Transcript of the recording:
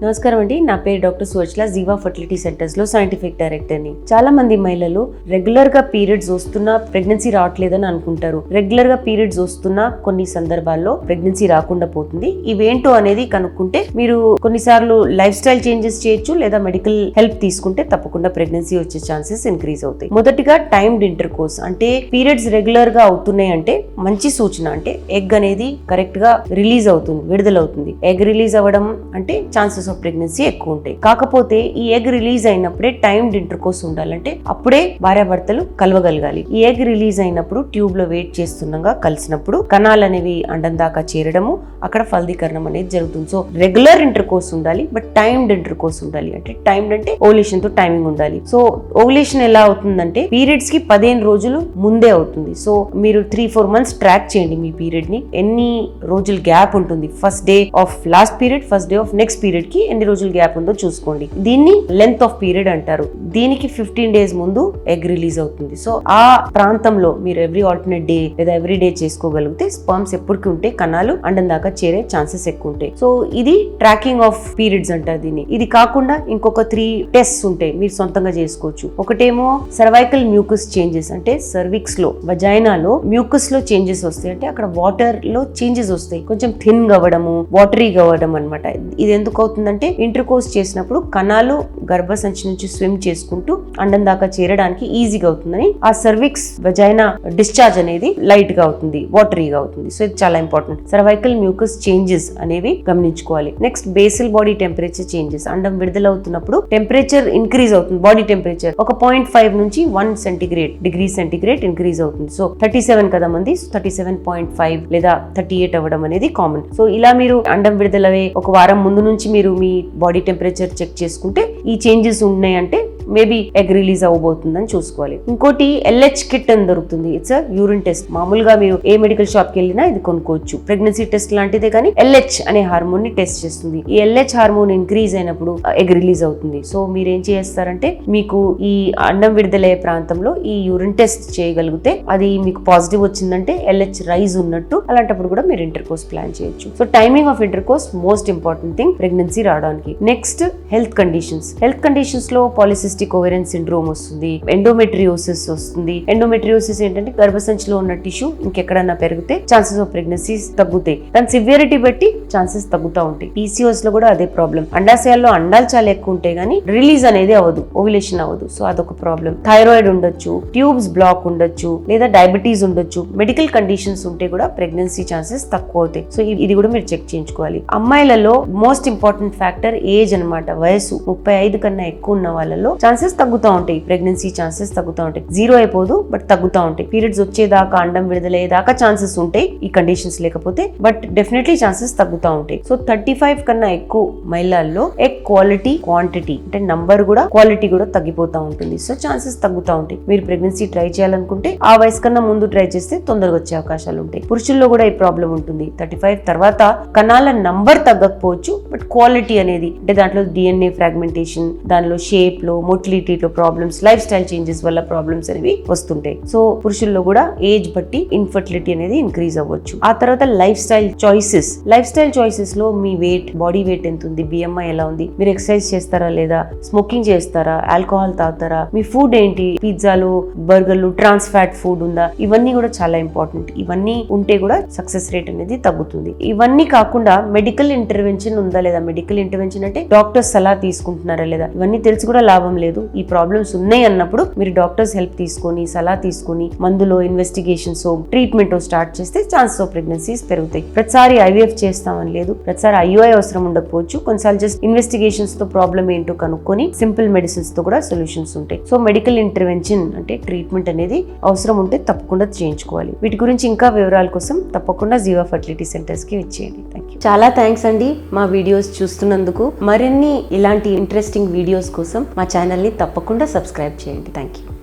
నమస్కారం అండి, నా పేరు డాక్టర్ సువజ్ల, జీవా ఫర్టిలిటీ సెంటర్స్ లో సైంటిఫిక్ డైరెక్టర్ ని. చాలా మంది మహిళలు రెగ్యులర్ గా పీరియడ్స్ వస్తున్నా ప్రెగ్నెన్సీ రావట్లేదని అనుకుంటారు. రెగ్యులర్ గా పీరియడ్స్ వస్తున్నా కొన్ని సందర్భాల్లో ప్రెగ్నెన్సీ రాకుండా పోతుంది. ఇవేంటో అనేది కనుక్కుంటే మీరు కొన్నిసార్లు లైఫ్ స్టైల్ చేంజెస్ చేయొచ్చు, లేదా మెడికల్ హెల్ప్ తీసుకుంటే తప్పకుండా ప్రెగ్నెన్సీ వచ్చే ఛాన్సెస్ ఇంక్రీజ్ అవుతాయి. మొదటిగా టైమ్డ్ ఇంటర్ కోర్స్, అంటే పీరియడ్స్ రెగ్యులర్ గా అవుతున్నాయి అంటే మంచి సూచన. అంటే ఎగ్ అనేది కరెక్ట్ గా రిలీజ్ అవుతుంది, విడుదలవుతుంది. ఎగ్ రిలీజ్ అవ్వడం అంటే ఛాన్సెస్ ఆఫ్ ప్రెగ్నెన్సీ ఎక్కువ ఉంటాయి. కాకపోతే ఈ ఎగ్ రిలీజ్ అయినప్పుడే టైమ్డ్ ఇంటర్ కోర్స్ ఉండాలంటే అప్పుడే భార్యాభర్తలు కలవగలగాలి. ఈ ఎగ్ రిలీజ్ అయినప్పుడు ట్యూబ్ లో వెయిట్ చేస్తుండగా కలిసినప్పుడు కణాలు అనేవి అండం దాకా చేరడము, అక్కడ ఫలదీకరణం అనేది జరుగుతుంది. సో రెగ్యులర్ ఇంటర్ కోర్స్ ఉండాలి, బట్ టైమ్డ్ ఇంటర్ కోర్స్ ఉండాలి. అంటే టైమ్డ్ అంటే ఓవులేషన్ తో టైమింగ్ ఉండాలి. సో ఓవులేషన్ ఎలా అవుతుందంటే పీరియడ్స్ కి 15 రోజులు ముందే అవుతుంది. సో మీరు 3-4 మంత్స్ ట్రాక్ చేయండి మీ పీరియడ్ ని. ఎన్ని రోజులు గ్యాప్ ఉంటుంది, first day of last period, first day of next period కి ఎన్ని రోజులు గ్యాప్ ఉందో చూసుకోండి. దీన్ని లెంత్ ఆఫ్ పీరియడ్ అంటారు. దీనికి 15 డేస్ ముందు ఎగ్ రిలీజ్ అవుతుంది. సో ఆ ప్రాంతంలో మీరు ఎవ్రీ ఆల్టర్నేట్ డే లేదా ఎవ్రీ డే చేసుకోగలిగితే స్పర్మ్స్ ఎప్పటికీ ఉంటే కణాలు అండం దాకా చేరే ఛాన్సెస్ ఎక్కువ ఉంటాయి. సో ఇది ట్రాకింగ్ ఆఫ్ పీరియడ్స్ అంటారు దీన్ని. ఇది కాకుండా ఇంకొక 3 టెస్ట్స్ ఉంటాయి, మీరు సొంతంగా చేసుకోవచ్చు. ఒకటేమో సర్వైకల్ మ్యూకస్ చేంజెస్, అంటే సర్విక్స్ లో వజైనాలో మ్యూకస్ లో చేంజెస్ వస్తాయి. అంటే అక్కడ వాటర్ లో చేంజెస్ వస్తాయి, కొంచెం థిన్ అవ్వడము, వాటరీగా అవ్వడం అనమాట. ఇది ఎందుకు అవుతుందంటే ఇంటర్ కోర్స్ చేసినప్పుడు కణాలు గర్భసంచి నుంచి స్విమ్ చేసుకుంటూ అండం దాకా చేరడానికి ఈజీగా అవుతుందని ఆ సర్విక్స్ వజైనా డిశ్చార్జ్ అనేది లైట్ గా అవుతుంది, వాటరీగా అవుతుంది. సో ఇది చాలా ఇంపార్టెంట్. సర్వైకల్ మ్యూకస్ చేంజెస్ అనేవి గమనించుకోవాలి. Next basil body temperature changes. అండం విడుదలవుతున్నప్పుడు టెంపరేచర్ ఇంక్రీజ్ అవుతుంది. బాడీ టెంపరేచర్ ఒక 0.5 నుంచి 1 డిగ్రీ సెంటిగ్రేడ్ ఇంక్రీజ్ అవుతుంది. సో 37 కదా మంది, 37.5 లేదా 38 అవ్వడం అనేది కామన్. సో ఇలా మీరు అండం విడుదలవే ఒక వారం ముందు నుంచి మీరు మీ బాడీ టెంపరేచర్ చెక్ చేసుకుంటే ఈ చేంజెస్ ఉన్నాయంటే మేబీ ఎగ్ రిలీజ్ అవ్వబోతుందని చూసుకోవాలి. ఇంకోటి LH కిట్ అని దొరుకుతుంది. It's urine test. మామూలుగా మీరు ఏ మెడికల్ షాప్ కి వెళ్ళినా ఇది కొనుక్కోవచ్చు. ప్రెగ్నెన్సీ టెస్ట్ లాంటిదే, కానీ LH అనే హార్మోన్ ని టెస్ట్ చేస్తుంది. ఈ LH హార్మోన్ ఇంక్రీజ్ అయినప్పుడు ఎగ్ రిలీజ్ అవుతుంది. సో మీరు ఏం చేస్తారంటే మీకు ఈ అండం విడుదలయ్యే ప్రాంతంలో ఈ యూరిన్ టెస్ట్ చేయగలిగితే అది మీకు పాజిటివ్ వచ్చిందంటే LH రైజ్ ఉన్నట్టు. అలాంటప్పుడు కూడా మీరు ఇంటర్ కోర్స్ ప్లాన్ చేయొచ్చు. So timing of intercourse most important thing pregnancy రావడానికి. Next health conditions. Health conditions లో పాలిసిస్టిక్ ఓవేరియన్ సిండ్రోమ్ వస్తుంది, ఎండోమెట్రియోసిస్ వస్తుంది. ఎండోమెట్రియోసిస్ ఏంటంటే గర్భసంచిలో ఉన్న టిష్యూ ఇంకెక్కడన్నా పెరిగితే ఛాన్సెస్ ఆఫ్ ప్రెగ్నెన్సీస్ తగ్గుతాయి. దాని సివియారిటీ బట్టి ఛాన్సెస్ తగ్గుతూ ఉంటాయి. PCOS లో కూడా అదే ప్రాబ్లం. అండాశయాల్లో అండాలు చాలా ఎక్కువ ఉంటాయి కానీ రిలీజ్ అనేది అవ్వదు, ఓవ్యులేషన్ అవ్వదు. సో అదొక ప్రాబ్లం. థైరాయిడ్ ఉండొచ్చు, ట్యూబ్స్ బ్లాక్ ఉండొచ్చు, లేదా డయాబెటీస్ ఉండొచ్చు. మెడికల్ కండిషన్స్ ఉంటే కూడా ప్రెగ్నెన్సీ ఛాన్సెస్ తక్కువ అవుతాయి. సో ఇది కూడా మీరు చెక్ చేయించుకోవాలి. అమ్మాయిలలో మోస్ట్ ఇంపార్టెంట్ ఫ్యాక్టర్ ఏజ్ అనమాట. వయసు 35 కన్నా ఎక్కువ ఉన్న వాళ్ళలో ఛాన్సెస్ తగ్గుతూ ఉంటాయి. ప్రెగ్నెన్సీ ఛాన్సెస్ తగ్గుతూ ఉంటాయి. 0 అయిపోదు, బట్ తగ్గుతూ ఉంటాయి. పీరియడ్స్ వచ్చేదాకా, అండం విడుదలయ్యేదాకా ఛాన్సెస్ ఉంటాయి ఈ కండిషన్స్ లేకపోతే, బట్ డెఫినెట్లీ ఛాన్సెస్ తగ్గుతూ ఉంటాయి. సో 35 కన్నా ఎక్కువ మహిళల్లో ఎగ్ క్వాలిటీ, క్వాంటిటీ అంటే నంబర్ కూడా, క్వాలిటీ కూడా తగ్గిపోతూ ఉంటుంది. సో ఛాన్సెస్ తగ్గుతూ ఉంటాయి. మీరు ప్రెగ్నెన్సీ ట్రై చేయాలనుకుంటే ఆ వయసు కన్నా ముందు ట్రై చేస్తే తొందరగా వచ్చే అవకాశాలు ఉంటాయి. పురుషుల్లో కూడా ఈ ప్రాబ్లం ఉంటుంది. 35 తర్వాత కణాల నంబర్ తగ్గకపోవచ్చు, బట్ క్వాలిటీ అనేది, అంటే దాంట్లో DNA ఫ్రాగ్మెంటేషన్, దానిలో షేప్ లో, మొటిలిటీలో ప్రాబ్లమ్స్, లైఫ్ స్టైల్ చేంజెస్ వల్ల ప్రాబ్లమ్స్ అనేవి వస్తుంటాయి. సో పురుషుల్లో కూడా ఏజ్ బట్టి ఇన్ఫర్టిలిటీ అనేది ఇంక్రీజ్ అవ్వచ్చు. ఆ తర్వాత life style choices. Life style choices లో మీ వెయిట్, బాడీ వెయిట్ ఎంత ఉంది, BMI ఎలా ఉంది, మీరు ఎక్సర్సైజ్ చేస్తారా లేదా, స్మోకింగ్ చేస్తారా, ఆల్కహాల్ తాగుతారా, మీ ఫుడ్ ఏంటి, పిజ్జాలు, బర్గర్లు, ట్రాన్స్ ఫ్యాట్ ఫుడ్ ఉందా, ఇవన్నీ కూడా చాలా ఇంపార్టెంట్. ఇవన్నీ ఉంటే కూడా సక్సెస్ రేట్ అనేది తగ్గుతుంది. ఇవన్నీ కాకుండా మెడికల్ ఇంటర్వెన్షన్ ఉందా లేదా. మెడికల్ ఇంటర్వెన్షన్ అంటే డాక్టర్స్ సలహా తీసుకుంటున్నారా లేదా. ఇవన్నీ తెలిసి కూడా లాభం లేదు. ఈ ప్రాబ్లమ్స్ ఉన్నాయి అన్నప్పుడు మీరు డాక్టర్స్ హెల్ప్ తీసుకొని, సలహా తీసుకొని, మందులో ఇన్వెస్టిగేషన్స్, ట్రీట్మెంట్ స్టార్ట్ చేస్తే ఛాన్సెస్ ఆఫ్ ప్రెగ్నెన్సీస్ పెరుగుతాయి. ప్రతిసారి IVF చేస్తామని లేదు, ప్రతిసారి IUI అవసరం ఉండకపోవచ్చు. కొన్నిసార్లు జస్ట్ ఇన్వెస్టిగేషన్స్ తో ప్రాబ్లం ఏంటో కనుక్కొని సింపుల్ మెడిసిన్స్ తో కూడా సొల్యూషన్స్ ఉంటాయి. సో మెడికల్ ఇంటర్వెన్షన్ అంటే ట్రీట్మెంట్ అనేది అవసరం ఉంటే తప్పకుండా చేయించుకోవాలి. వీటి గురించి ఇంకా వివరాల కోసం తప్పకుండా జీవా ఫర్టిలిటీ సెంటర్స్ కి వచ్చేయండి. Thank you. చాలా థ్యాంక్స్ అండి మా వీడియోస్ చూస్తున్నందుకు. మరిన్ని ఇలాంటి ఇంట్రెస్టింగ్ వీడియోస్ కోసం మా ఛానల్ ని తప్పకుండా సబ్స్క్రైబ్ చేయండి. Thank you.